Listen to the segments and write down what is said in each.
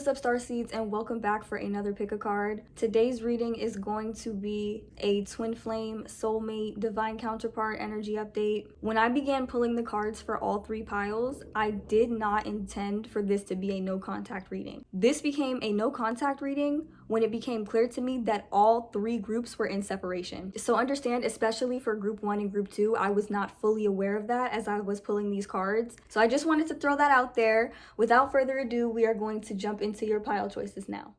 What's up, Starseeds, and welcome back for another pick a card. Today's reading is going to be a twin flame, soulmate, divine counterpart energy update. When I began pulling the cards for all three piles, I did not intend for this to be a no contact reading. This became a no contact reading when it became clear to me that all three groups were in separation. So understand, especially for group 1 and group 2, I was not fully aware of that as I was pulling these cards. So I just wanted to throw that out there. Without further ado, we are going to jump into your pile choices now.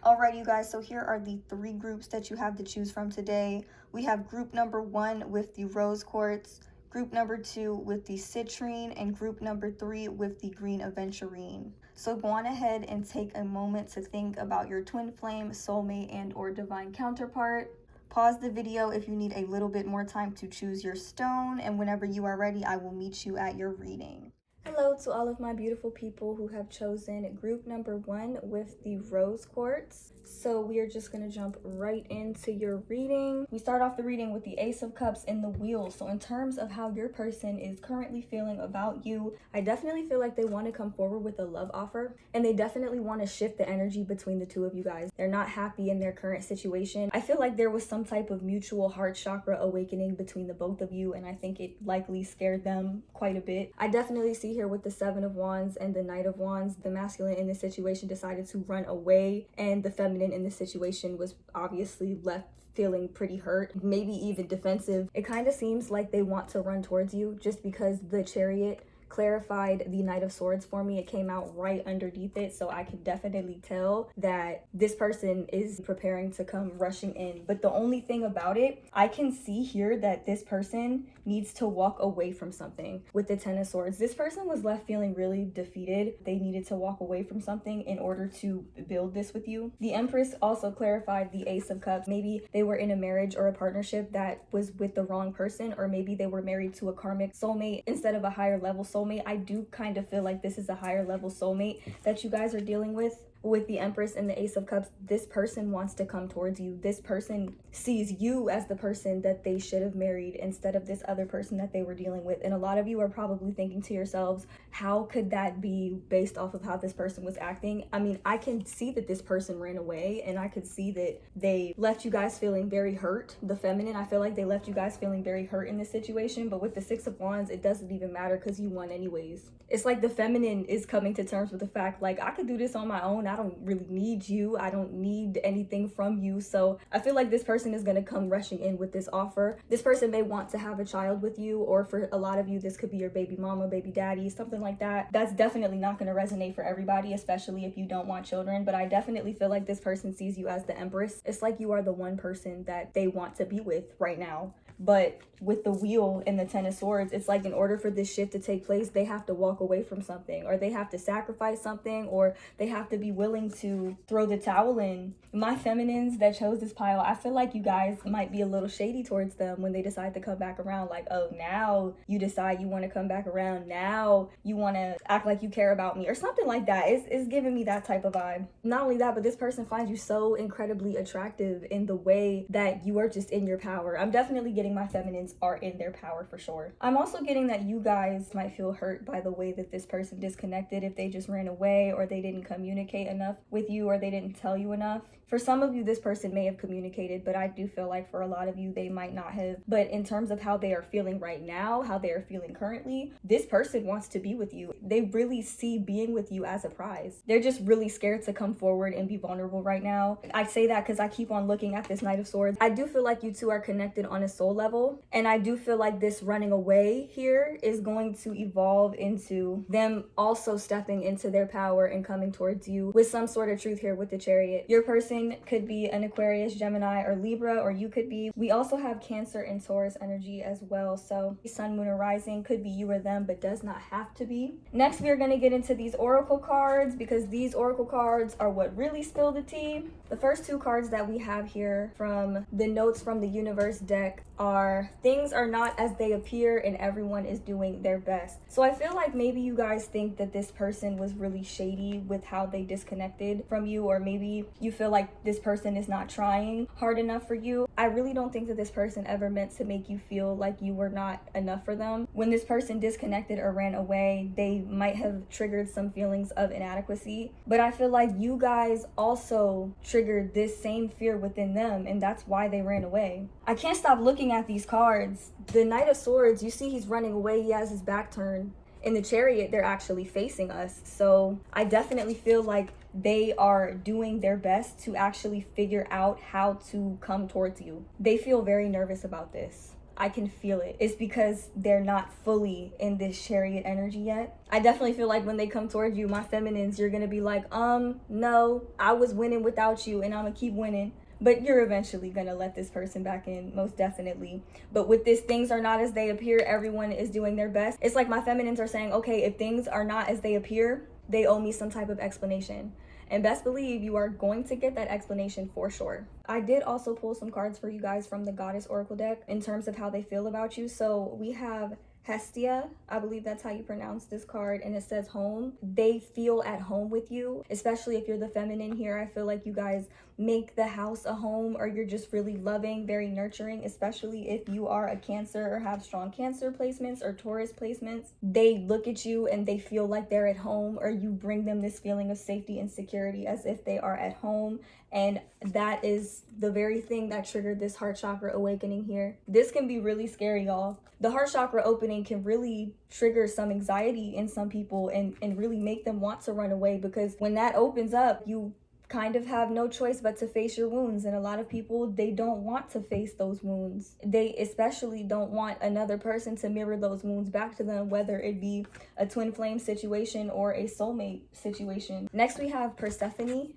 Alright, you guys, so here are the three groups that you have to choose from today. We have group number 1 with the rose quartz, group number 2 with the citrine, and group number 3 with the green aventurine. So go on ahead and take a moment to think about your twin flame, soulmate, and or divine counterpart. Pause the video if you need a little bit more time to choose your stone, and whenever you are ready, I will meet you at your reading. Hello to all of my beautiful people who have chosen group number 1 with the rose quartz. So we are just going to jump right into your reading. We start off the reading with the Ace of Cups and the Wheel. So in terms of how your person is currently feeling about you, I definitely feel like they want to come forward with a love offer, and they definitely want to shift the energy between the two of you guys. They're not happy in their current situation. I feel like there was some type of mutual heart chakra awakening between the both of you, and I think it likely scared them quite a bit. I definitely see here with the 7 of Wands and the Knight of Wands, the masculine in this situation decided to run away, and the feminine in this situation was obviously left feeling pretty hurt, maybe even defensive. It kind of seems like they want to run towards you just because the Chariot clarified the Knight of Swords for me. It came out right underneath it, so I could definitely tell that this person is preparing to come rushing in. But the only thing about it, I can see here that this person needs to walk away from something. With the 10 of Swords, this person was left feeling really defeated. They needed to walk away from something in order to build this with you. The Empress also clarified the Ace of Cups. Maybe they were in a marriage or a partnership that was with the wrong person, or maybe they were married to a karmic soulmate instead of a higher level soulmate. I do kind of feel like this is a higher level soulmate that you guys are dealing with. With the Empress and the Ace of Cups, this person wants to come towards you. This person sees you as the person that they should have married instead of this other person that they were dealing with. And a lot of you are probably thinking to yourselves, how could that be based off of how this person was acting? I mean, I can see that this person ran away, and I could see that they left you guys feeling very hurt. The feminine, I feel like they left you guys feeling very hurt in this situation. But with the 6 of Wands, it doesn't even matter because you won anyways. It's like the feminine is coming to terms with the fact, like, I could do this on my own. I don't really need you. I don't need anything from you. So I feel like this person is going to come rushing in with this offer. This person may want to have a child with you, or for a lot of you, this could be your baby mama, baby daddy, something like that. That's definitely not going to resonate for everybody, especially if you don't want children. But I definitely feel like this person sees you as the Empress. It's like you are the one person that they want to be with right now. But with the Wheel and the 10 of Swords, it's like in order for this shift to take place, they have to walk away from something, or they have to sacrifice something, or they have to be willing to throw the towel in. My feminines that chose this pile, I feel like you guys might be a little shady towards them when they decide to come back around. Like, oh, now you decide you want to come back around. Now you want to act like you care about me or something like that. It's giving me that type of vibe. Not only that, but this person finds you so incredibly attractive in the way that you are just in your power. I'm definitely getting my feminines are in their power for sure. I'm also getting that you guys might feel hurt by the way that this person disconnected, if they just ran away, or they didn't communicate enough with you, or they didn't tell you enough. For some of you, this person may have communicated, but I do feel like for a lot of you, they might not have. But in terms of how they are feeling right now, how they are feeling currently, this person wants to be with you. They really see being with you as a prize. They're just really scared to come forward and be vulnerable right now. I say that because I keep on looking at this Knight of Swords. I do feel like you two are connected on a soul level, and I do feel like this running away here is going to evolve into them also stepping into their power and coming towards you with some sort of truth here with the Chariot. Your person could be an Aquarius, Gemini, or Libra, or you could be. We also have Cancer and Taurus energy as well. So Sun, Moon, or Rising could be you or them, but does not have to be be. Next, we are going to get into these oracle cards because these oracle cards are what really spill the tea. The first two cards that we have here from the Notes from the Universe deck are things are not as they appear and everyone is doing their best. So I feel like maybe you guys think that this person was really shady with how they disconnected from you, or maybe you feel like this person is not trying hard enough for you. I really don't think that this person ever meant to make you feel like you were not enough for them. When this person disconnected or ran away, they might have triggered some feelings of inadequacy, but I feel like you guys also triggered this same fear within them, and that's why they ran away. I can't stop looking at these cards. The Knight of Swords, you see he's running away, he has his back turned. In the Chariot, they're actually facing us. So I definitely feel like they are doing their best to actually figure out how to come towards you. They feel very nervous about this. I can feel it. It's because they're not fully in this Chariot energy yet. I definitely feel like when they come towards you, my feminines, you're gonna be like, no, I was winning without you and I'm gonna keep winning. But you're eventually gonna let this person back in, most definitely. But with this, things are not as they appear, everyone is doing their best. It's like my feminines are saying, okay, if things are not as they appear, they owe me some type of explanation. And best believe you are going to get that explanation for sure. I did also pull some cards for you guys from the Goddess Oracle deck in terms of how they feel about you. So we have Hestia, I believe that's how you pronounce this card, and it says home. They feel at home with you, especially if you're the feminine here. I feel like you guys make the house a home, or you're just really loving, very nurturing, especially if you are a Cancer or have strong Cancer placements or Taurus placements. They look at you and they feel like they're at home, or you bring them this feeling of safety and security as if they are at home. And that is the very thing that triggered this heart chakra awakening here. This can be really scary, y'all. The heart chakra opening can really trigger some anxiety in some people and really make them want to run away, because when that opens up, you kind of have no choice but to face your wounds. And a lot of people, they don't want to face those wounds. They especially don't want another person to mirror those wounds back to them, whether it be a twin flame situation or a soulmate situation. Next, we have Persephone.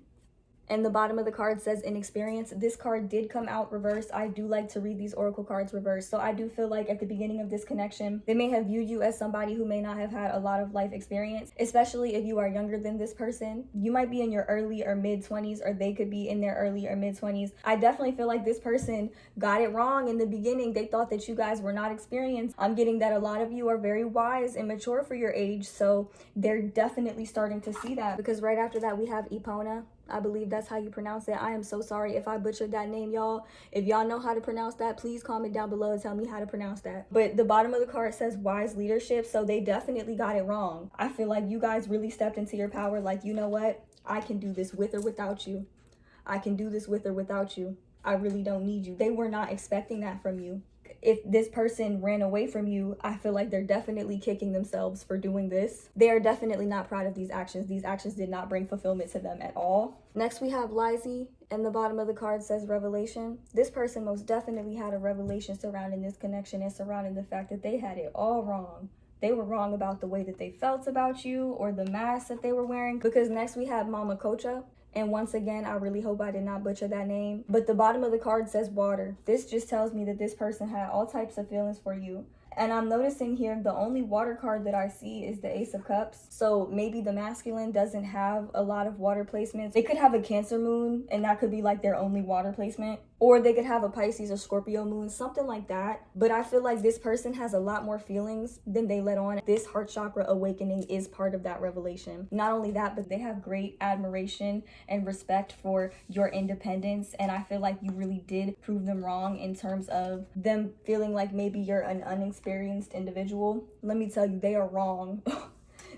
And the bottom of the card says inexperience. This card did come out reversed. I do like to read these oracle cards reversed. So I do feel like at the beginning of this connection, they may have viewed you as somebody who may not have had a lot of life experience, especially if you are younger than this person. You might be in your early or mid 20s, or they could be in their early or mid 20s. I definitely feel like this person got it wrong in the beginning. They thought that you guys were not experienced. I'm getting that a lot of you are very wise and mature for your age. So they're definitely starting to see that, because right after that we have Epona. I believe that's how you pronounce it. I am so sorry if I butchered that name, y'all. If y'all know how to pronounce that, please comment down below and tell me how to pronounce that. But the bottom of the card says wise leadership, so they definitely got it wrong. I feel like you guys really stepped into your power, like, you know what? I can do this with or without you. I can do this with or without you. I really don't need you. They were not expecting that from you. If this person ran away from you, I feel like they're definitely kicking themselves for doing this. They are definitely not proud of these actions. These actions did not bring fulfillment to them at all. Next, we have Lizzie, and the bottom of the card says revelation. This person most definitely had a revelation surrounding this connection and surrounding the fact that they had it all wrong. They were wrong about the way that they felt about you or the mask that they were wearing, because next we have Mama Kocha. And once again, I really hope I did not butcher that name. But the bottom of the card says water. This just tells me that this person had all types of feelings for you. And I'm noticing here the only water card that I see is the Ace of Cups. So maybe the masculine doesn't have a lot of water placements. They could have a Cancer moon, and that could be like their only water placement. Or they could have a Pisces or Scorpio moon, something like that. But I feel like this person has a lot more feelings than they let on. This heart chakra awakening is part of that revelation. Not only that, but they have great admiration and respect for your independence. And I feel like you really did prove them wrong in terms of them feeling like maybe you're an unexperienced individual. Let me tell you, they are wrong.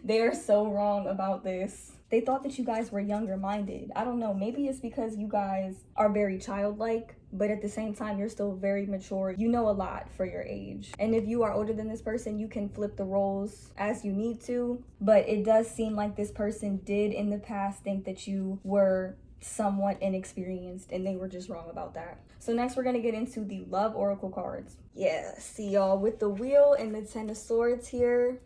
They are so wrong about this. They thought that you guys were younger minded. I don't know, maybe it's because you guys are very childlike, but at the same time, you're still very mature. You know a lot for your age. And if you are older than this person, you can flip the roles as you need to. But it does seem like this person did in the past think that you were somewhat inexperienced, and they were just wrong about that. So next we're going to get into the love oracle cards. Yeah, see y'all, with the wheel and the 10 of swords here.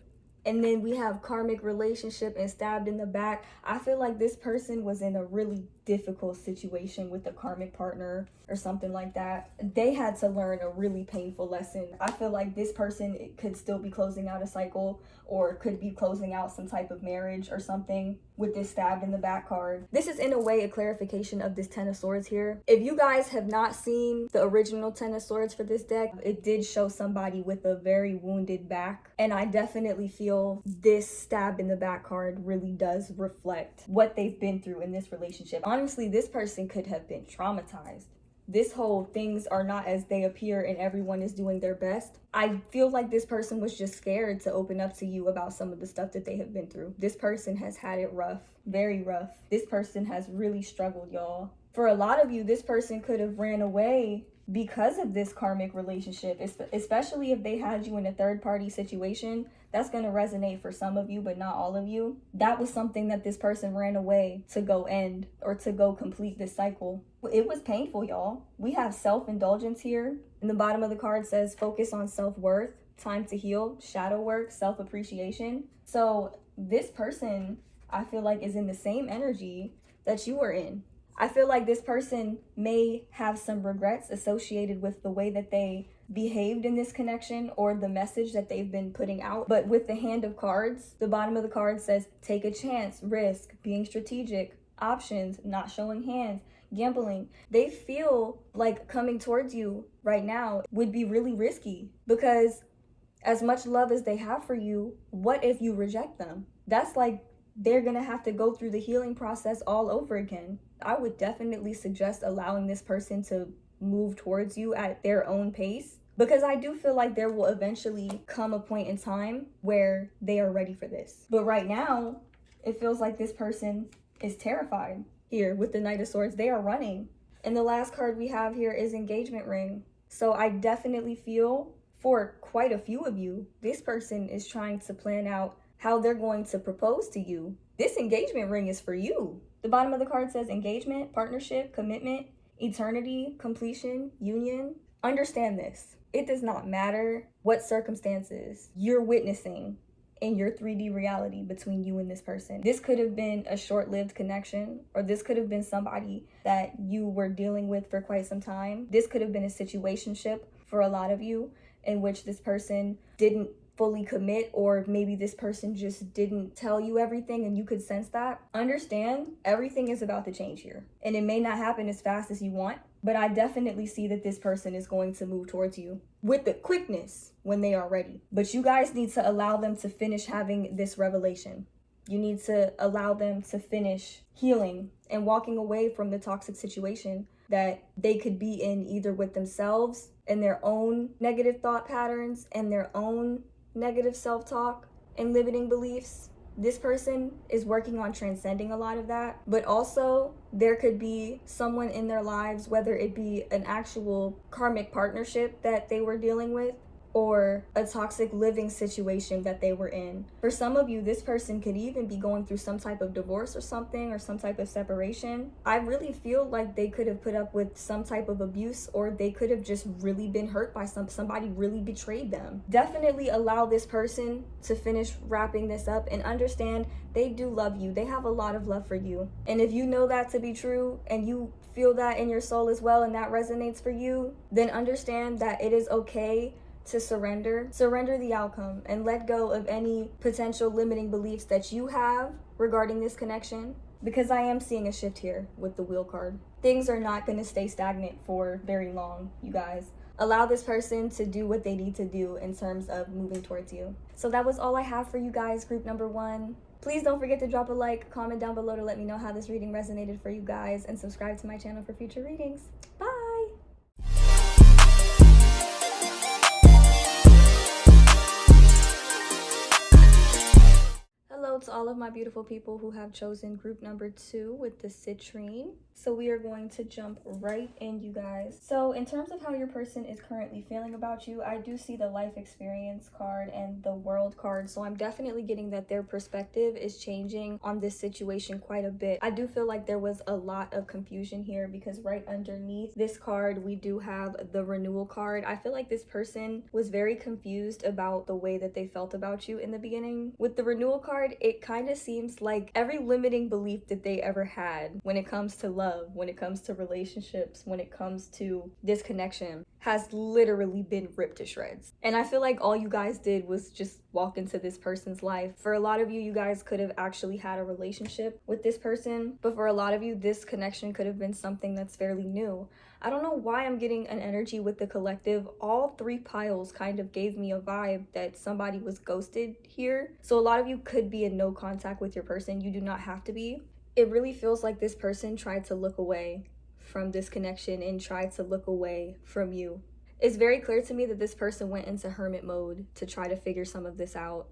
And then we have karmic relationship and stabbed in the back. I feel like this person was in a really difficult situation with a karmic partner or something like that. They had to learn a really painful lesson. I feel like this person could still be closing out a cycle or could be closing out some type of marriage or something with this stabbed in the back card. This is in a way a clarification of this Ten of Swords here. If you guys have not seen the original Ten of Swords for this deck, it did show somebody with a very wounded back. And I definitely feel this stabbed in the back card really does reflect what they've been through in this relationship. Honestly, this person could have been traumatized. This whole things are not as they appear and everyone is doing their best. I feel like this person was just scared to open up to you about some of the stuff that they have been through. This person has had it rough, very rough. This person has really struggled, y'all. For a lot of you, this person could have ran away because of this karmic relationship, especially if they had you in a third-party situation. That's going to resonate for some of you, but not all of you. That was something that this person ran away to go end or to go complete this cycle. It was painful, y'all. We have self-indulgence here. In the bottom of the card says focus on self-worth, time to heal, shadow work, self-appreciation. So this person, I feel like, is in the same energy that you are in. I feel like this person may have some regrets associated with the way that they behaved in this connection or the message that they've been putting out. But with the Hand of Cards, the bottom of the card says take a chance, risk, being strategic, options, not showing hands, gambling. They feel like coming towards you right now would be really risky because as much love as they have for you, what if you reject them? That's like they're gonna have to go through the healing process all over again. I would definitely suggest allowing this person to move towards you at their own pace, because I do feel like there will eventually come a point in time where they are ready for this. But right now, it feels like this person is terrified. Here with the Knight of Swords, they are running. And the last card we have here is Engagement Ring. So I definitely feel for quite a few of you, this person is trying to plan out how they're going to propose to you. This engagement ring is for you. The bottom of the card says engagement, partnership, commitment, eternity, completion, union. Understand this. It does not matter what circumstances you're witnessing in your 3D reality between you and this person. This could have been a short-lived connection, or this could have been somebody that you were dealing with for quite some time. This could have been a situationship for a lot of you in which this person didn't fully commit, or maybe this person just didn't tell you everything and you could sense that. Understand, everything is about to change here. And it may not happen as fast as you want, but I definitely see that this person is going to move towards you with the quickness when they are ready. But you guys need to allow them to finish having this revelation. You need to allow them to finish healing and walking away from the toxic situation that they could be in, either with themselves and their own negative thought patterns and their own negative self-talk and limiting beliefs. This person is working on transcending a lot of that, but also there could be someone in their lives, whether it be an actual karmic partnership that they were dealing with or a toxic living situation that they were in. For some of you, this person could even be going through some type of divorce or something, or some type of separation. I really feel like they could have put up with some type of abuse, or they could have just really been hurt by somebody really betrayed them. Definitely allow this person to finish wrapping this up and understand they do love you. They have a lot of love for you. And if you know that to be true and you feel that in your soul as well and that resonates for you, then understand that it is okay to surrender the outcome and let go of any potential limiting beliefs that you have regarding this connection, because I am seeing a shift here with the Wheel card. Things are not going to stay stagnant for very long, you guys. Allow this person to do what they need to do in terms of moving towards you. So that was all I have for you guys, group number 1. Please don't forget to drop a like, comment down below to let me know how this reading resonated for you guys, and subscribe to my channel for future readings. Bye! Hello to all of my beautiful people who have chosen group number 2 with the Citrine. So we are going to jump right in, you guys. So in terms of how your person is currently feeling about you, I do see the life experience card and the world card. So I'm definitely getting that their perspective is changing on this situation quite a bit. I do feel like there was a lot of confusion here because right underneath this card, we do have the renewal card. I feel like this person was very confused about the way that they felt about you in the beginning. With the renewal card, it kind of seems like every limiting belief that they ever had when it comes to love, when it comes to relationships, when it comes to this connection, has literally been ripped to shreds. And I feel like all you guys did was just walk into this person's life. For a lot of you, you guys could have actually had a relationship with this person, but for a lot of you, this connection could have been something that's fairly new. I don't know why I'm getting an energy with the collective. All three piles kind of gave me a vibe that somebody was ghosted here. So a lot of you could be in no contact with your person. You do not have to be. It really feels like this person tried to look away from this connection and tried to look away from you. It's very clear to me that this person went into hermit mode to try to figure some of this out.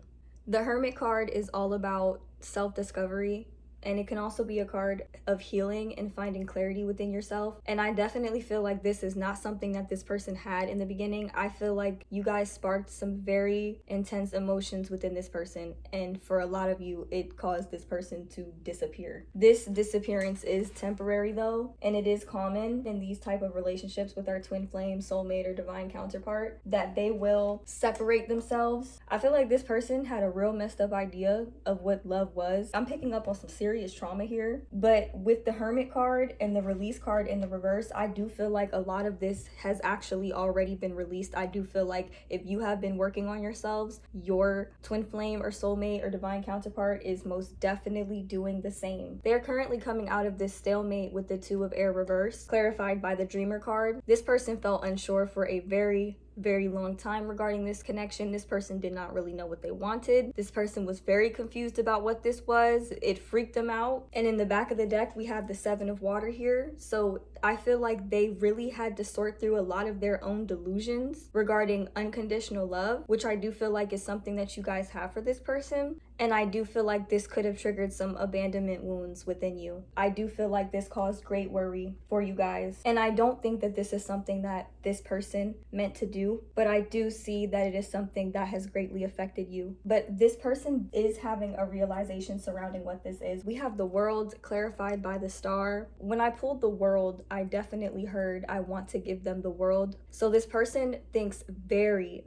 The Hermit card is all about self-discovery, and it can also be a card of healing and finding clarity within yourself. And I definitely feel like this is not something that this person had in the beginning. I feel like you guys sparked some very intense emotions within this person, and for a lot of you, it caused this person to disappear. This disappearance is temporary though, and it is common in these type of relationships with our twin flame, soulmate, or divine counterpart that they will separate themselves. I feel like this person had a real messed up idea of what love was. I'm picking up on some serious trauma here, but with the Hermit card and the release card in the reverse, I do feel like a lot of this has actually already been released. I do feel like if you have been working on yourselves, your twin flame or soulmate or divine counterpart is most definitely doing the same. They're currently coming out of this stalemate with the Two of Air reverse, clarified by the Dreamer card. This person felt unsure for a very long time regarding this connection. This person did not really know what they wanted. This person was very confused about what this was. It freaked them out. And in the back of the deck, we have the Seven of Water here. So I feel like they really had to sort through a lot of their own delusions regarding unconditional love, which I do feel like is something that you guys have for this person. And I do feel like this could have triggered some abandonment wounds within you. I do feel like this caused great worry for you guys. And I don't think that this is something that this person meant to do, but I do see that it is something that has greatly affected you. But this person is having a realization surrounding what this is. We have the World clarified by the Star. When I pulled the World, I definitely heard I want to give them the world. So this person thinks very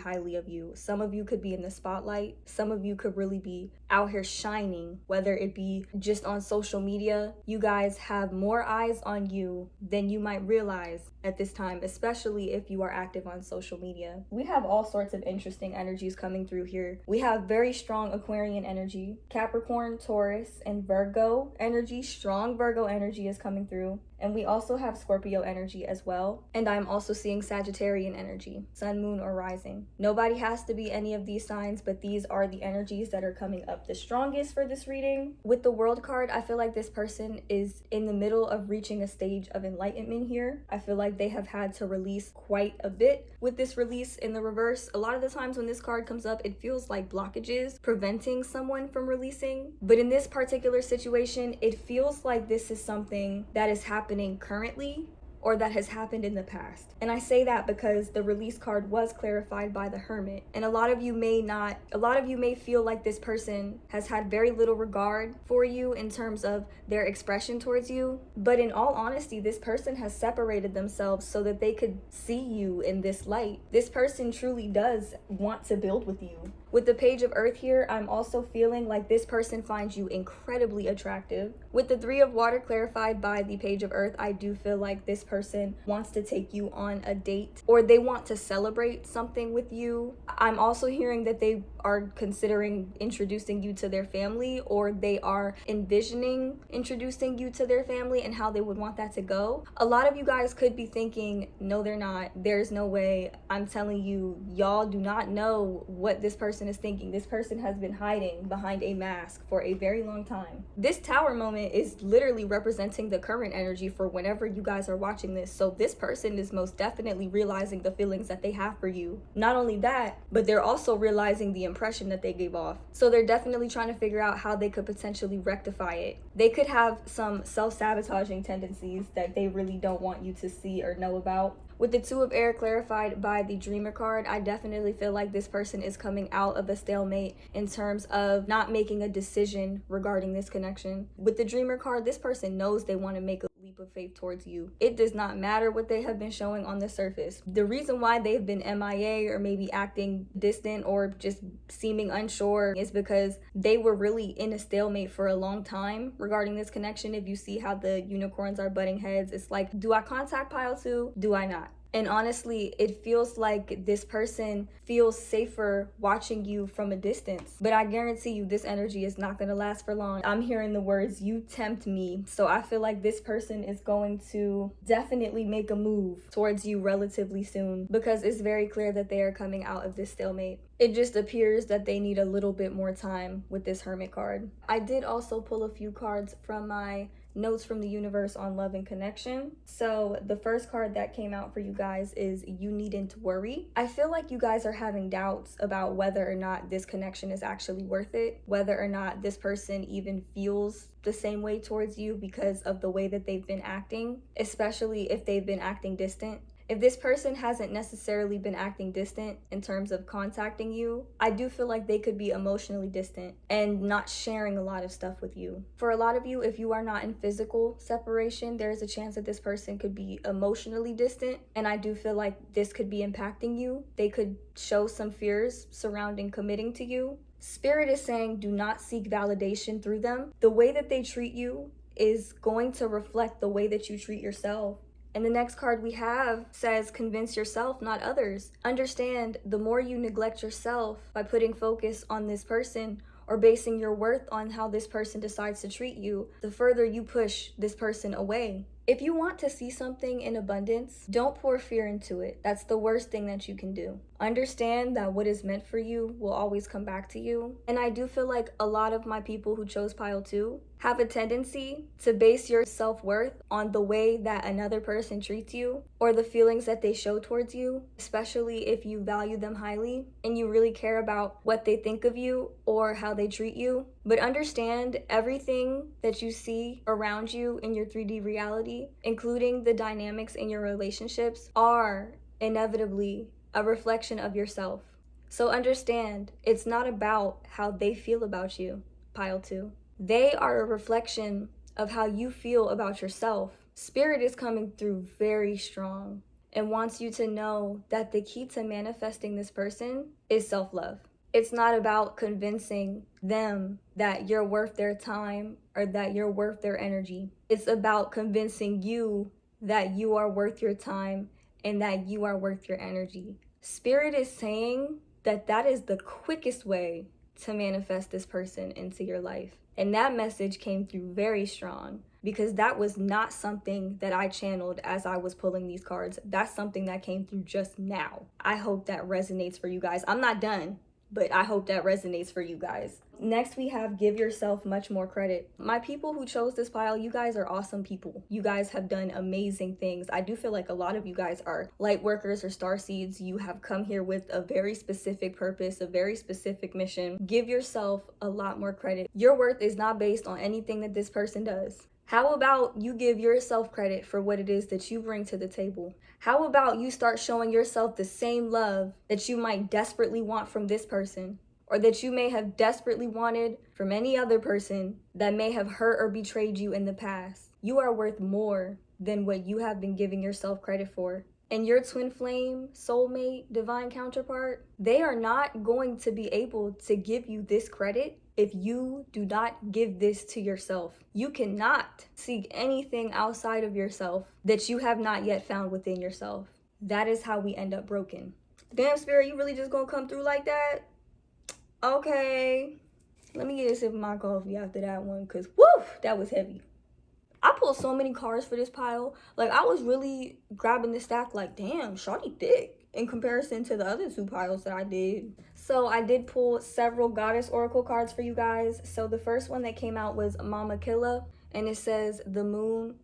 highly of you. Some of you could be in the spotlight. Some of you could really be out here shining, whether it be just on social media. You guys have more eyes on you than you might realize at this time, especially if you are active on social media. We have all sorts of interesting energies coming through here. We have very strong Aquarian energy, Capricorn, Taurus, and Virgo energy. Strong Virgo energy is coming through. And we also have Scorpio energy as well. And I'm also seeing Sagittarian energy, Sun, Moon, or Rising. Nobody has to be any of these signs, but these are the energies that are coming up the strongest for this reading. With the World card, I feel like this person is in the middle of reaching a stage of enlightenment here. I feel like they have had to release quite a bit with this release in the reverse. A lot of the times when this card comes up, it feels like blockages preventing someone from releasing. But in this particular situation, it feels like this is something that is happening currently or that has happened in the past. And I say that because the release card was clarified by the Hermit. And a lot of you may feel like this person has had very little regard for you in terms of their expression towards you. But in all honesty, this person has separated themselves so that they could see you in this light. This person truly does want to build with you. With the Page of Earth here, I'm also feeling like this person finds you incredibly attractive. With the Three of Water clarified by the Page of Earth, I do feel like this person wants to take you on a date, or they want to celebrate something with you. I'm also hearing that they are considering introducing you to their family, or they are envisioning introducing you to their family and how they would want that to go. A lot of you guys could be thinking, no, they're not. There's no way. I'm telling you, y'all do not know what this person is thinking. This person has been hiding behind a mask for a very long time. This Tower moment is literally representing the current energy for whenever you guys are watching watching this. So this person is most definitely realizing the feelings that they have for you. Not only that, but they're also realizing the impression that they gave off. So they're definitely trying to figure out how they could potentially rectify it. They could have some self-sabotaging tendencies that they really don't want you to see or know about. With the Two of Air clarified by the Dreamer card, I definitely feel like this person is coming out of a stalemate in terms of not making a decision regarding this connection. With the Dreamer card, this person knows they want to make a leap of faith towards you. It does not matter what they have been showing on the surface. The reason why they've been MIA or maybe acting distant or just seeming unsure is because they were really in a stalemate for a long time regarding this connection. If you see how the unicorns are butting heads, it's like, do I contact pile 2? Do I not? And honestly, it feels like this person feels safer watching you from a distance. But I guarantee you this energy is not going to last for long. I'm hearing the words, you tempt me. So I feel like this person is going to definitely make a move towards you relatively soon, because it's very clear that they are coming out of this stalemate. It just appears that they need a little bit more time with this Hermit card. I did also pull a few cards from my notes from the universe on love and connection. So the first card that came out for you guys is you needn't worry. I feel like you guys are having doubts about whether or not this connection is actually worth it, whether or not this person even feels the same way towards you because of the way that they've been acting, especially if they've been acting distant. If this person hasn't necessarily been acting distant in terms of contacting you, I do feel like they could be emotionally distant and not sharing a lot of stuff with you. For a lot of you, if you are not in physical separation, there's a chance that this person could be emotionally distant. And I do feel like this could be impacting you. They could show some fears surrounding committing to you. Spirit is saying do not seek validation through them. The way that they treat you is going to reflect the way that you treat yourself. And the next card we have says, convince yourself, not others. Understand, the more you neglect yourself by putting focus on this person or basing your worth on how this person decides to treat you, the further you push this person away. If you want to see something in abundance, don't pour fear into it. That's the worst thing that you can do. Understand that what is meant for you will always come back to you. And I do feel like a lot of my people who chose pile 2 have a tendency to base your self-worth on the way that another person treats you or the feelings that they show towards you, especially if you value them highly and you really care about what they think of you or how they treat you. But understand, everything that you see around you in your 3D reality, including the dynamics in your relationships, are inevitably a reflection of yourself. So understand, it's not about how they feel about you, pile 2. They are a reflection of how you feel about yourself. Spirit is coming through very strong and wants you to know that the key to manifesting this person is self-love. It's not about convincing them that you're worth their time or that you're worth their energy. It's about convincing you that you are worth your time and that you are worth your energy. Spirit is saying that that is the quickest way to manifest this person into your life. And that message came through very strong because that was not something that I channeled as I was pulling these cards. That's something that came through just now. I hope that resonates for you guys. I'm not done, but I hope that resonates for you guys. Next, we have give yourself much more credit. My people who chose this pile, you guys are awesome people. You guys have done amazing things. I do feel like a lot of you guys are light workers or starseeds. You have come here with a very specific purpose, a very specific mission. Give yourself a lot more credit. Your worth is not based on anything that this person does. How about you give yourself credit for what it is that you bring to the table? How about you start showing yourself the same love that you might desperately want from this person, or that you may have desperately wanted from any other person that may have hurt or betrayed you in the past? You are worth more than what you have been giving yourself credit for. And your twin flame, soulmate, divine counterpart, they are not going to be able to give you this credit if you do not give this to yourself. You cannot seek anything outside of yourself that you have not yet found within yourself. That is how we end up broken. Damn, Spirit, you really just gonna come through like that? Okay. Let me get a sip of my coffee after that one, because woo, that was heavy. I pulled so many cards for this pile. Like, I was really grabbing the stack like, damn, shawty thick in comparison to the other 2 piles that I did. So I did pull several goddess oracle cards for you guys. So the first one that came out was Mama Killa, and it says the moon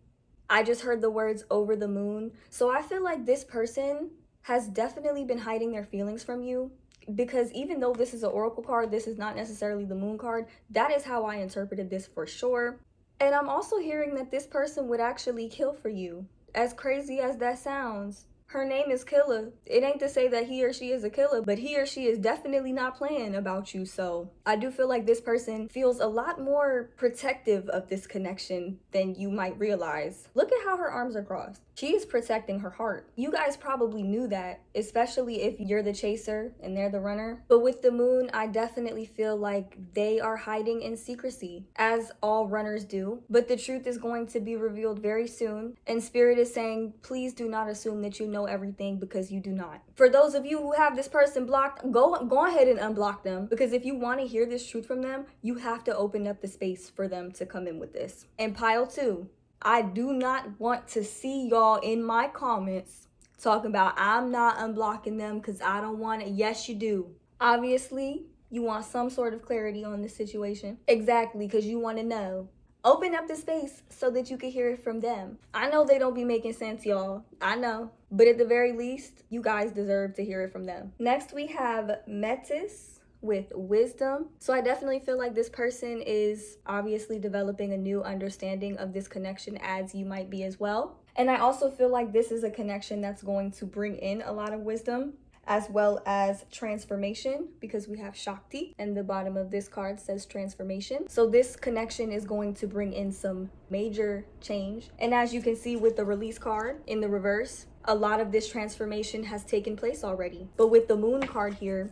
I just heard the words over the moon. So I feel like this person has definitely been hiding their feelings from you, because even though this is an oracle card, this is not necessarily the moon card. That is how I interpreted this for sure. And I'm also hearing that this person would actually kill for you. As crazy as that sounds, her name is Killer. It ain't to say that he or she is a killer, but he or she is definitely not playing about you. So I do feel like this person feels a lot more protective of this connection than you might realize. Look at how her arms are crossed. She is protecting her heart. You guys probably knew that, especially if you're the chaser and they're the runner. But with the moon, I definitely feel like they are hiding in secrecy, as all runners do. But the truth is going to be revealed very soon. And Spirit is saying, please do not assume that you know everything, because you do not. For those of you who have this person blocked, go ahead and unblock them, because if you want to hear this truth from them, you have to open up the space for them to come in with this. And pile 2. I do not want to see y'all in my comments talking about I'm not unblocking them because I don't want it. Yes, you do. Obviously, you want some sort of clarity on this situation. Exactly, because you want to know. Open up the space so that you can hear it from them. I know they don't be making sense, y'all. I know. But at the very least, you guys deserve to hear it from them. Next, we have Metis with wisdom. So I definitely feel like this person is obviously developing a new understanding of this connection, as you might be as well. And I also feel like this is a connection that's going to bring in a lot of wisdom, as well as transformation, because we have Shakti and the bottom of this card says transformation. So this connection is going to bring in some major change. And as you can see with the release card in the reverse, a lot of this transformation has taken place already. But with the moon card here,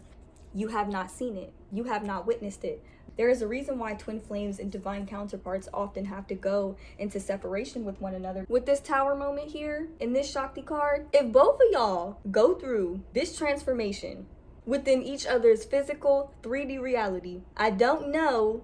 you have not seen it. You have not witnessed it. There is a reason why twin flames and divine counterparts often have to go into separation with one another. With this tower moment here in this Shakti card, if both of y'all go through this transformation within each other's physical 3D reality, I don't know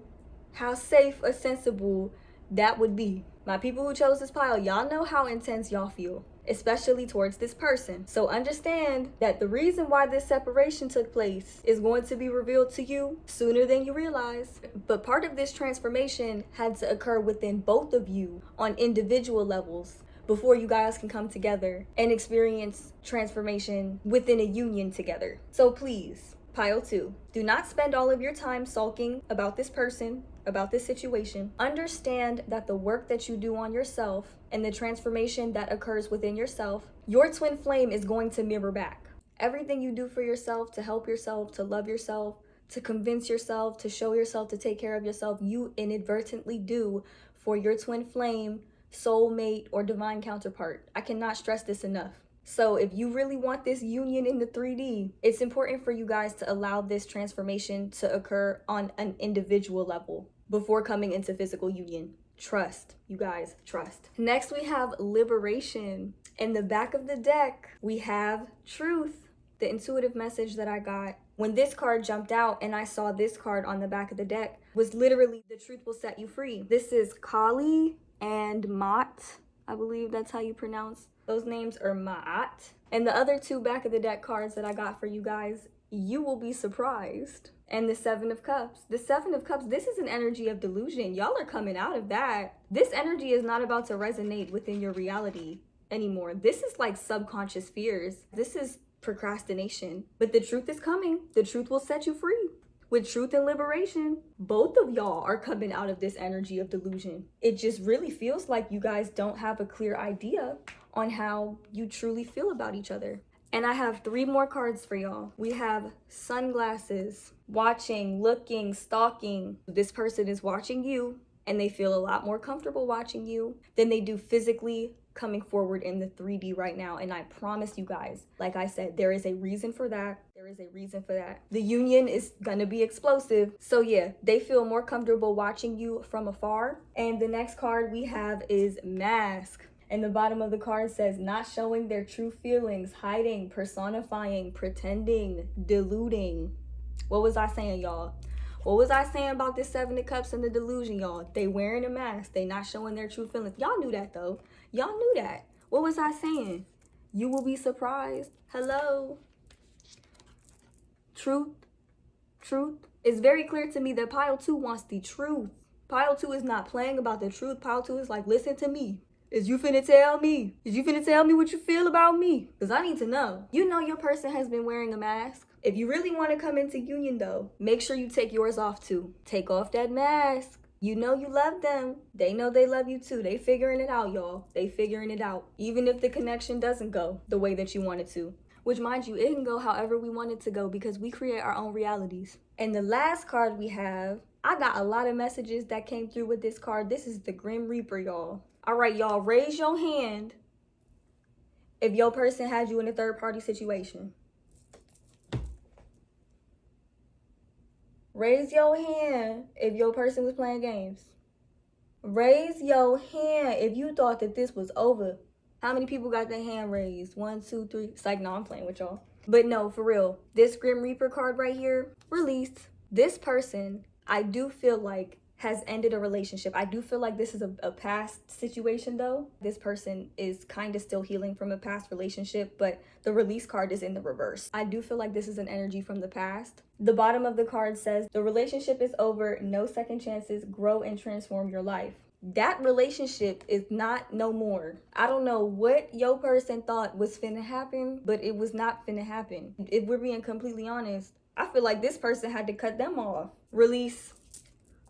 how safe or sensible that would be. My people who chose this pile, y'all know how intense y'all feel, especially towards this person. So understand that the reason why this separation took place is going to be revealed to you sooner than you realize. But part of this transformation had to occur within both of you on individual levels before you guys can come together and experience transformation within a union together. So please, pile 2, do not spend all of your time sulking about this person, about this situation. Understand that the work that you do on yourself and the transformation that occurs within yourself, your twin flame is going to mirror back. Everything you do for yourself, to help yourself, to love yourself, to convince yourself, to show yourself, to take care of yourself, you inadvertently do for your twin flame, soulmate, or divine counterpart. I cannot stress this enough. So if you really want this union in the 3D, it's important for you guys to allow this transformation to occur on an individual level before coming into physical union. Trust, you guys, trust. Next, we have liberation. In the back of the deck, we have truth. The intuitive message that I got when this card jumped out and I saw this card on the back of the deck was literally, the truth will set you free. This is Kali and Mott. I believe that's how you pronounce those names, are Ma'at. And the other 2 back of the deck cards that I got for you guys, you will be surprised. And the 7 of Cups. The 7 of Cups, this is an energy of delusion. Y'all are coming out of that. This energy is not about to resonate within your reality anymore. This is like subconscious fears. This is procrastination. But the truth is coming. The truth will set you free. With truth and liberation, both of y'all are coming out of this energy of delusion. It just really feels like you guys don't have a clear idea on how you truly feel about each other. And I have 3 more cards for y'all. We have sunglasses, watching, looking, stalking. This person is watching you and they feel a lot more comfortable watching you than they do physically coming forward in the 3D right now. And I promise you guys, like I said, there is a reason for that. There is a reason for that. The union is gonna be explosive. So yeah, they feel more comfortable watching you from afar. And the next card we have is Mask. And the bottom of the card says, not showing their true feelings, hiding, personifying, pretending, deluding. What was I saying, y'all? What was I saying about this 7 of Cups and the delusion, y'all? They wearing a mask. They not showing their true feelings. Y'all knew that, though. Y'all knew that. What was I saying? You will be surprised. Hello. Truth. Truth. It's very clear to me that pile 2 wants the truth. Pile 2 is not playing about the truth. Pile 2 is like, listen to me. Is you finna tell me? Is you finna tell me what you feel about me? Because I need to know. You know your person has been wearing a mask. If you really want to come into union though, make sure you take yours off too. Take off that mask. You know you love them. They know they love you too. They figuring it out, y'all. They figuring it out. Even if the connection doesn't go the way that you want it to. Which, mind you, it can go however we want it to go because we create our own realities. And the last card we have, I got a lot of messages that came through with this card. This is the Grim Reaper, y'all. All right, y'all, raise your hand if your person had you in a third-party situation. Raise your hand if your person was playing games. Raise your hand if you thought that this was over. How many people got their hand raised? 1, 2, 3. It's like, no, I'm playing with y'all. But no, for real. This Grim Reaper card right here, released. This person, I do feel like, has ended a relationship. I do feel like this is a past situation though. This person is kind of still healing from a past relationship, but the release card is in the reverse. I do feel like this is an energy from the past. The bottom of the card says, the relationship is over, no second chances, grow and transform your life. That relationship is not no more. I don't know what your person thought was finna happen, but it was not finna happen. If we're being completely honest, I feel like this person had to cut them off. Release,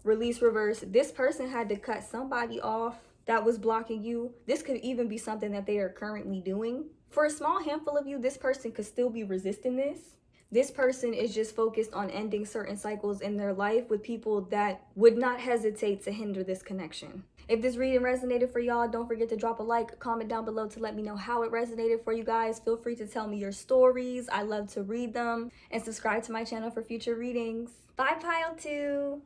reverse. This person had to cut somebody off that was blocking you. This could even be something that they are currently doing. For a small handful of you, this person could still be resisting this. This person is just focused on ending certain cycles in their life with people that would not hesitate to hinder this connection. If this reading resonated for y'all, don't forget to drop a like, comment down below to let me know how it resonated for you guys. Feel free to tell me your stories. I love to read them. And subscribe to my channel for future readings. Bye, Pile 2!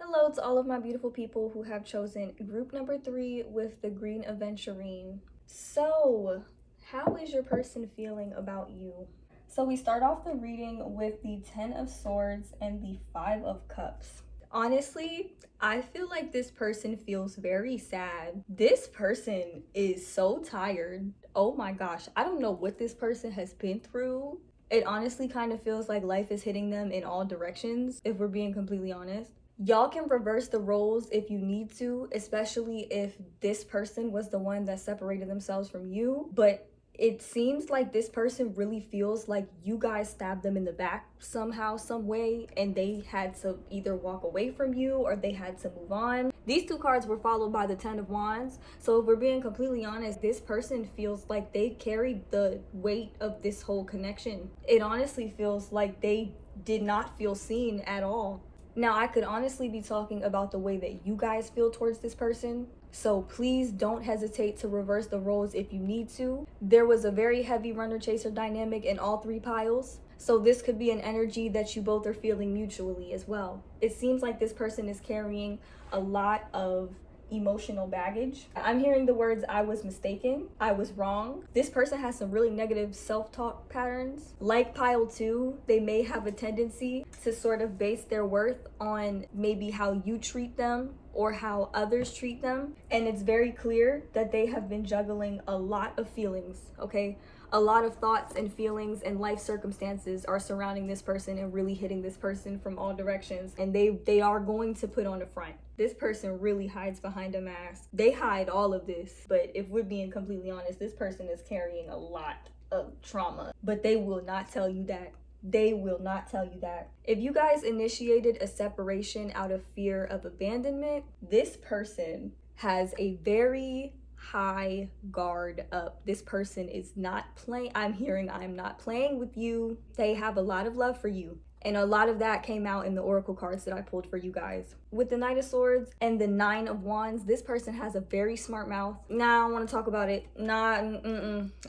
Hello to all of my beautiful people who have chosen group number 3 with the green Aventurine. So, how is your person feeling about you? So we start off the reading with the 10 of Swords and the 5 of Cups. Honestly, I feel like this person feels very sad. This person is so tired. Oh my gosh, I don't know what this person has been through. It honestly kind of feels like life is hitting them in all directions, if we're being completely honest. Y'all can reverse the roles if you need to, especially if this person was the one that separated themselves from you. But it seems like this person really feels like you guys stabbed them in the back somehow, some way, and they had to either walk away from you or they had to move on. These two cards were followed by the 10 of Wands. So if we're being completely honest, this person feels like they carried the weight of this whole connection. It honestly feels like they did not feel seen at all. Now, I could honestly be talking about the way that you guys feel towards this person. So please don't hesitate to reverse the roles if you need to. There was a very heavy runner-chaser dynamic in all 3 piles. So this could be an energy that you both are feeling mutually as well. It seems like this person is carrying a lot of emotional baggage. I'm hearing the words, I was mistaken, I was wrong. This person has some really negative self-talk patterns. Like pile 2, they may have a tendency to sort of base their worth on maybe how you treat them or how others treat them. And it's very clear that they have been juggling a lot of feelings, okay? A lot of thoughts and feelings and life circumstances are surrounding this person and really hitting this person from all directions. And they are going to put on a front. This person really hides behind a mask. They hide all of this. But if we're being completely honest, this person is carrying a lot of trauma. But they will not tell you that. They will not tell you that. If you guys initiated a separation out of fear of abandonment, this person has a very high guard up. This person is not playing. I'm hearing I'm not playing with you. They have a lot of love for you. And a lot of that came out in the oracle cards that I pulled for you guys. With the Knight of Swords and the 9 of Wands, this person has a very smart mouth. Nah, I don't want to talk about it. Nah,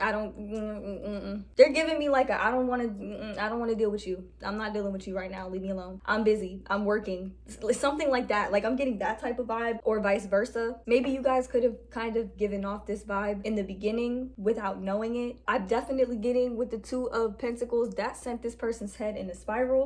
I don't. They're giving me like a, I don't want to deal with you. I'm not dealing with you right now. Leave me alone. I'm busy. I'm working. Something like that. Like I'm getting that type of vibe, or vice versa. Maybe you guys could have kind of given off this vibe in the beginning without knowing it. I'm definitely getting with the 2 of Pentacles that sent this person's head in a spiral.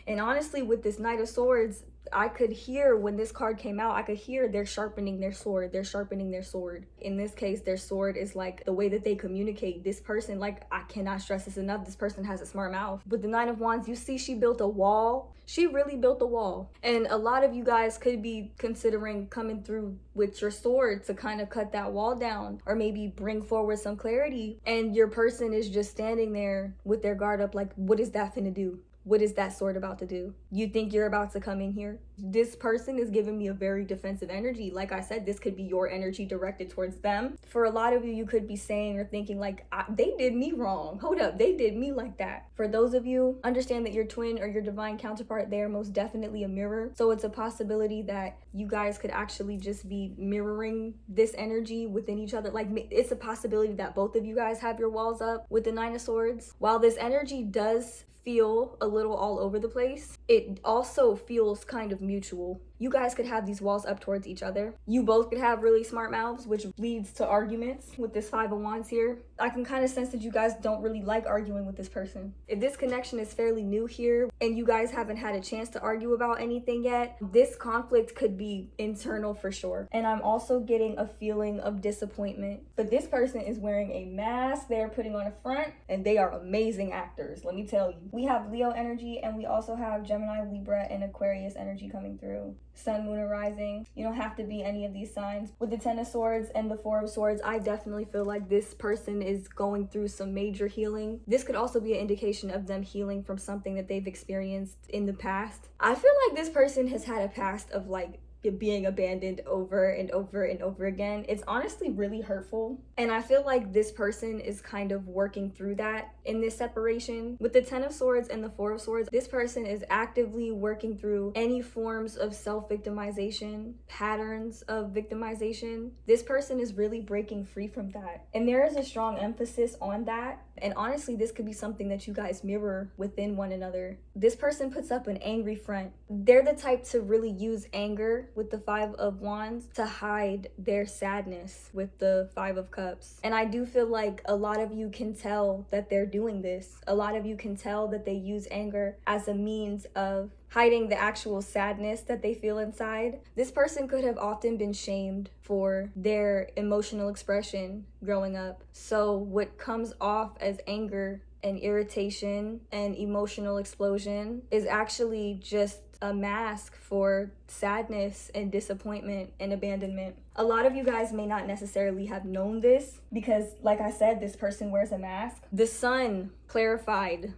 And honestly, with this Knight of Swords, I could hear when this card came out, I could hear they're sharpening their sword. They're sharpening their sword. In this case, their sword is like the way that they communicate. This person, like, I cannot stress this enough, this person has a smart mouth. With the Nine of Wands, you see she built a wall. She really built a wall. And a lot of you guys could be considering coming through with your sword to kind of cut that wall down, or maybe bring forward some clarity. And your person is just standing there with their guard up like, what is that finna do? What is that sword about to do? You think you're about to come in here? This person is giving me a very defensive energy. Like I said, this could be your energy directed towards them. For a lot of you, you could be saying or thinking like, they did me wrong. Hold up, they did me like that. For those of you, understand that your twin or your divine counterpart, they are most definitely a mirror. So it's a possibility that you guys could actually just be mirroring this energy within each other. Like, it's a possibility that both of you guys have your walls up with the Nine of Swords. While this energy does feel a little all over the place, it also feels kind of mutual. You guys could have these walls up towards each other. You both could have really smart mouths, which leads to arguments with this Five of Wands here. I can kind of sense that you guys don't really like arguing with this person. If this connection is fairly new here and you guys haven't had a chance to argue about anything yet, this conflict could be internal for sure. And I'm also getting a feeling of disappointment. But this person is wearing a mask they're putting on a front, and they are amazing actors, let me tell you. We have Leo energy, and we also have Gemini, Libra, and Aquarius energy coming through. Sun, Moon, or Rising. You don't have to be any of these signs. With the Ten of Swords and the Four of Swords, I definitely feel like this person is going through some major healing. This could also be an indication of them healing from something that they've experienced in the past. I feel like this person has had a past of like being abandoned over and over and over again. It's honestly really hurtful. And I feel like this person is kind of working through that in this separation. With the Ten of Swords and the Four of Swords, this person is actively working through any forms of self-victimization, patterns of victimization. This person is really breaking free from that. And there is a strong emphasis on that. And honestly, this could be something that you guys mirror within one another. This person puts up an angry front. They're the type to really use anger with the Five of Wands to hide their sadness with the Five of Cups. And I do feel like a lot of you can tell that they're doing this. A lot of you can tell that they use anger as a means of hiding the actual sadness that they feel inside. This person could have often been shamed for their emotional expression growing up. So what comes off as anger and irritation and emotional explosion is actually just a mask for sadness and disappointment and abandonment. A lot of you guys may not necessarily have known this because, like I said, this person wears a mask. The Sun clarified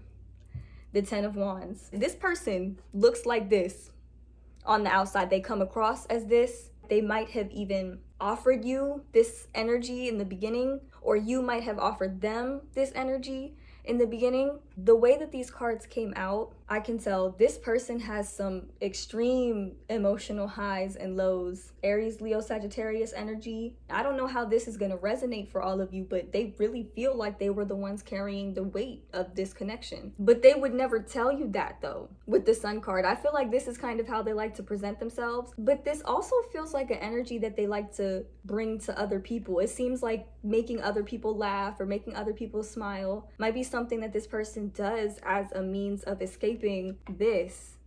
the Ten of Wands. This person looks like this on the outside. They come across as this. They might have even offered you this energy in the beginning, or you might have offered them this energy in the beginning. The way that these cards came out, I can tell this person has some extreme emotional highs and lows. Aries, Leo, Sagittarius energy. I don't know how this is going to resonate for all of you, but they really feel like they were the ones carrying the weight of this connection. But they would never tell you that though. With the Sun card, I feel like this is kind of how they like to present themselves. But this also feels like an energy that they like to bring to other people. It seems like making other people laugh or making other people smile might be something that this person does as a means of escaping this,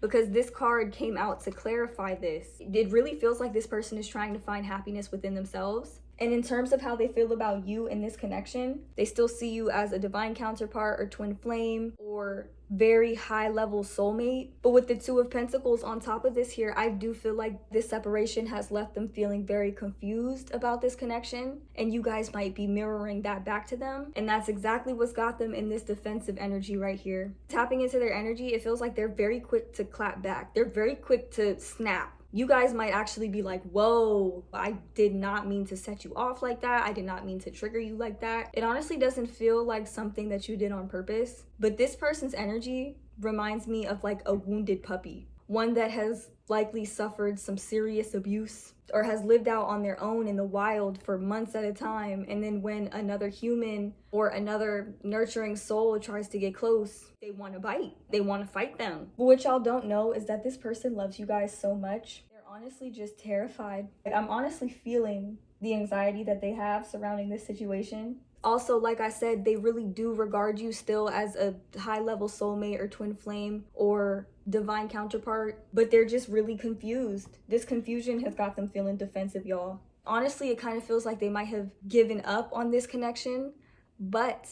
because this card came out to clarify this. It really feels like this person is trying to find happiness within themselves. And in terms of how they feel about you in this connection, they still see you as a divine counterpart or twin flame or very high level soulmate. But with the Two of Pentacles on top of this here, I do feel like this separation has left them feeling very confused about this connection, and you guys might be mirroring that back to them. And that's exactly what's got them in this defensive energy right here. Tapping into their energy, it feels like they're very quick to clap back. They're very quick to snap. You guys might actually be like, whoa, I did not mean to set you off like that. I did not mean to trigger you like that. It honestly doesn't feel like something that you did on purpose. But this person's energy reminds me of like a wounded puppy. One that has likely suffered some serious abuse or has lived out on their own in the wild for months at a time. And then when another human or another nurturing soul tries to get close, they want to bite. They want to fight them. But what y'all don't know is that this person loves you guys so much. They're honestly just terrified. Like, I'm honestly feeling the anxiety that they have surrounding this situation. Also, like I said, they really do regard you still as a high-level soulmate or twin flame or divine counterpart, but they're just really confused. This confusion has got them feeling defensive, y'all. Honestly, it kind of feels like they might have given up on this connection, but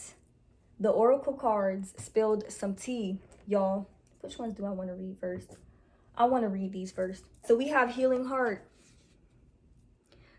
the oracle cards spilled some tea, y'all. Which ones do I want to read first? I want to read these first. So we have Healing Heart.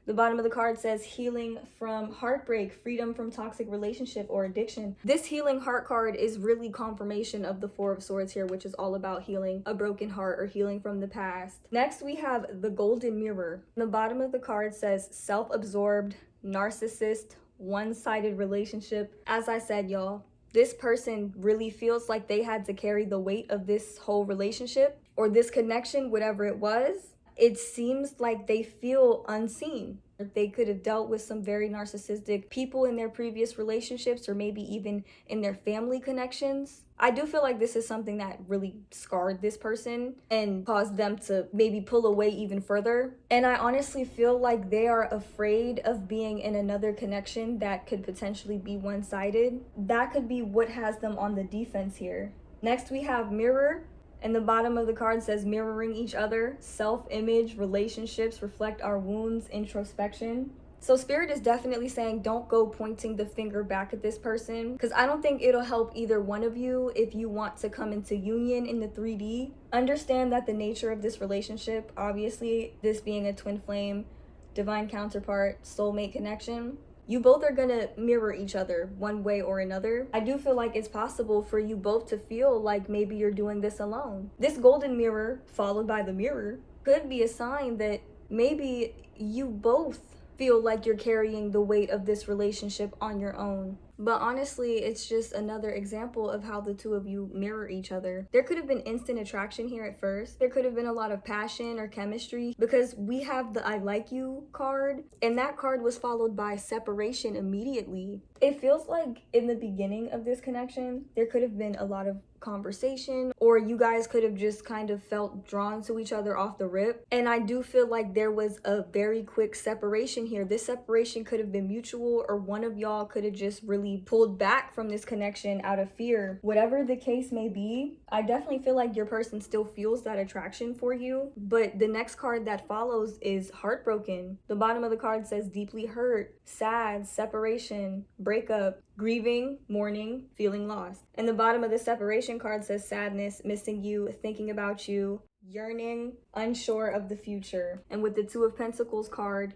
The bottom of the card says healing from heartbreak, freedom from toxic relationship or addiction. This Healing Heart card is really confirmation of the Four of Swords here, which is all about healing a broken heart or healing from the past. Next, we have the Golden Mirror. The bottom of the card says self-absorbed, narcissist, one-sided relationship. As I said, y'all, this person really feels like they had to carry the weight of this whole relationship or this connection, whatever it was. It seems like they feel unseen. They could have dealt with some very narcissistic people in their previous relationships or maybe even in their family connections. I do feel like this is something that really scarred this person and caused them to maybe pull away even further. And I honestly feel like they are afraid of being in another connection that could potentially be one-sided. That could be what has them on the defense here. Next, we have Mirror. And the bottom of the card says mirroring each other, self-image, relationships reflect our wounds, introspection. So Spirit is definitely saying don't go pointing the finger back at this person, because I don't think it'll help either one of you if you want to come into union in the 3D. Understand that the nature of this relationship, obviously this being a twin flame, divine counterpart, soulmate connection, you both are gonna mirror each other one way or another. I do feel like it's possible for you both to feel like maybe you're doing this alone. This golden mirror, followed by the mirror, could be a sign that maybe you both feel like you're carrying the weight of this relationship on your own. But honestly, it's just another example of how the two of you mirror each other. There could have been instant attraction here at first. There could have been a lot of passion or chemistry, because we have the I like you card, and that card was followed by separation immediately. It feels like in the beginning of this connection, there could have been a lot of conversation, or you guys could have just kind of felt drawn to each other off the rip. And I do feel like there was a very quick separation here. This separation could have been mutual, or one of y'all could have just really pulled back from this connection out of fear. Whatever the case may be, I definitely feel like your person still feels that attraction for you. But the next card that follows is heartbroken. The bottom of the card says deeply hurt, sad, separation, breakup, grieving, mourning, feeling lost. And the bottom of the separation card says sadness, missing you, thinking about you, yearning, unsure of the future. And with the Two of Pentacles card,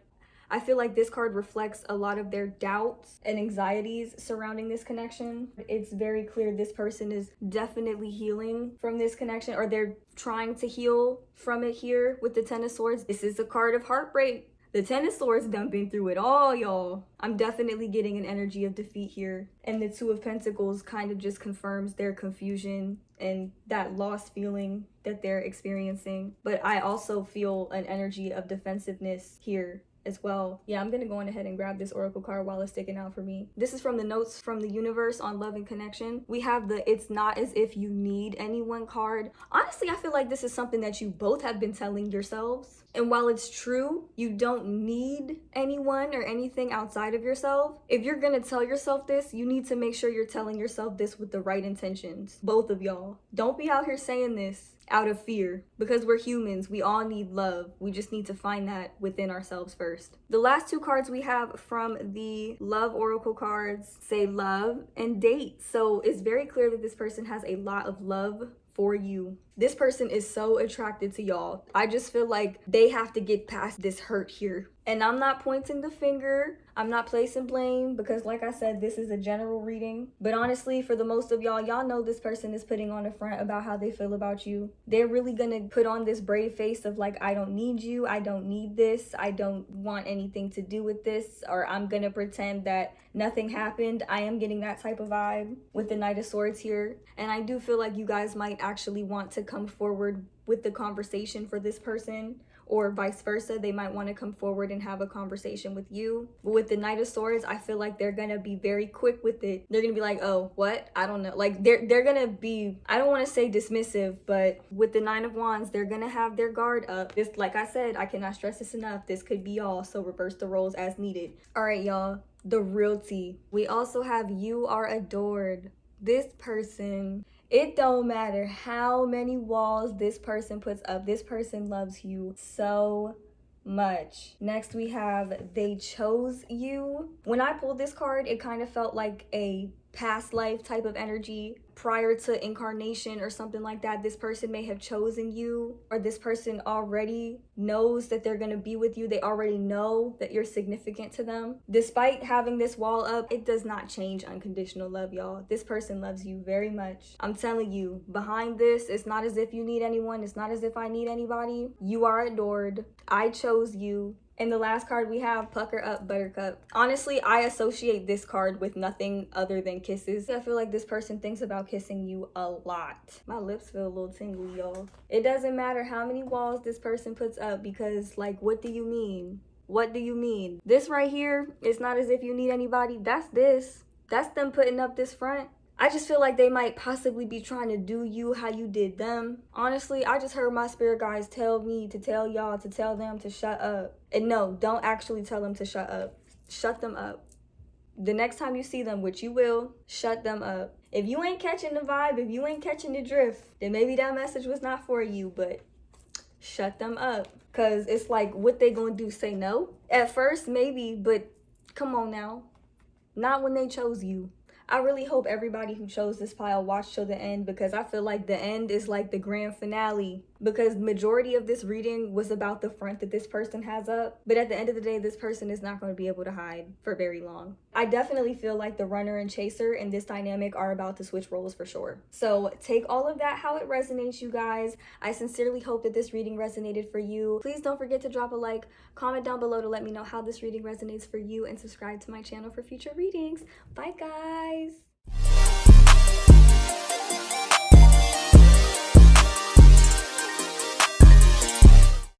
I feel like this card reflects a lot of their doubts and anxieties surrounding this connection. It's very clear this person is definitely healing from this connection, or they're trying to heal from it here with the Ten of Swords. This is a card of heartbreak. The Ten of Swords done been through it all, y'all. I'm definitely getting an energy of defeat here. And the Two of Pentacles kind of just confirms their confusion and that lost feeling that they're experiencing. But I also feel an energy of defensiveness here as well. Yeah, I'm gonna go on ahead and grab this oracle card while it's sticking out for me. This is from the Notes from the Universe on Love and Connection. We have the It's Not As If You Need Anyone card. Honestly, I feel like this is something that you both have been telling yourselves. And while it's true, you don't need anyone or anything outside of yourself. If you're gonna tell yourself this, you need to make sure you're telling yourself this with the right intentions. Both of y'all. Don't be out here saying this out of fear, because we're humans. We all need love. We just need to find that within ourselves first. The last two cards we have from the Love Oracle cards say love and date. So it's very clear that this person has a lot of love for you. This person is so attracted to y'all. I just feel like they have to get past this hurt here. And I'm not pointing the finger. I'm not placing blame, because like I said, this is a general reading. But honestly, for the most of y'all know this person is putting on a front about how they feel about you. They're really gonna put on this brave face of like, I don't need you, I don't need this, I don't want anything to do with this, or I'm gonna pretend that nothing happened. I am getting that type of vibe with the Knight of Swords here. And I do feel like you guys might actually want to come forward with the conversation for this person, or vice versa. They might want to come forward and have a conversation with you. But with the Knight of Swords, I feel like they're gonna be very quick with it. They're gonna be like, oh, what? I don't know. Like they're gonna be, I don't want to say dismissive, but with the Nine of Wands, they're gonna have their guard up. This, like I said, I cannot stress this enough. This could be y'all, so reverse the roles as needed. All right, y'all, the real tea. We also have you are adored. This person, it don't matter how many walls this person puts up, this person loves you so much. Next we have they chose you. When I pulled this card, it kind of felt like a past life type of energy prior to incarnation or something like that. This person may have chosen you, or this person already knows that they're going to be with you. They already know that you're significant to them. Despite having this wall up, it does not change unconditional love, y'all. This person loves you very much. I'm telling you, behind this, it's not as if you need anyone. It's not as if I need anybody. You are adored. I chose you. And the last card we have, Pucker Up Buttercup. Honestly, I associate this card with nothing other than kisses. I feel like this person thinks about kissing you a lot. My lips feel a little tingly, y'all. It doesn't matter how many walls this person puts up, because, like, what do you mean? What do you mean? This right here, it's not as if you need anybody. That's this. That's them putting up this front. I just feel like they might possibly be trying to do you how you did them. Honestly, I just heard my spirit guides tell me to tell y'all to tell them to shut up. And no, don't actually tell them to shut up. Shut them up. The next time you see them, which you will, shut them up. If you ain't catching the vibe, if you ain't catching the drift, then maybe that message was not for you, but shut them up. Because it's like, what they gonna do, say no? At first, maybe, but come on now. Not when they chose you. I really hope everybody who chose this pile watched till the end, because I feel like the end is like the grand finale, because majority of this reading was about the front that this person has up. But at the end of the day, this person is not going to be able to hide for very long. I definitely feel like the runner and chaser in this dynamic are about to switch roles for sure. So take all of that how it resonates, you guys. I sincerely hope that this reading resonated for you. Please don't forget to drop a like, comment down below to let me know how this reading resonates for you, and subscribe to my channel for future readings. Bye, guys.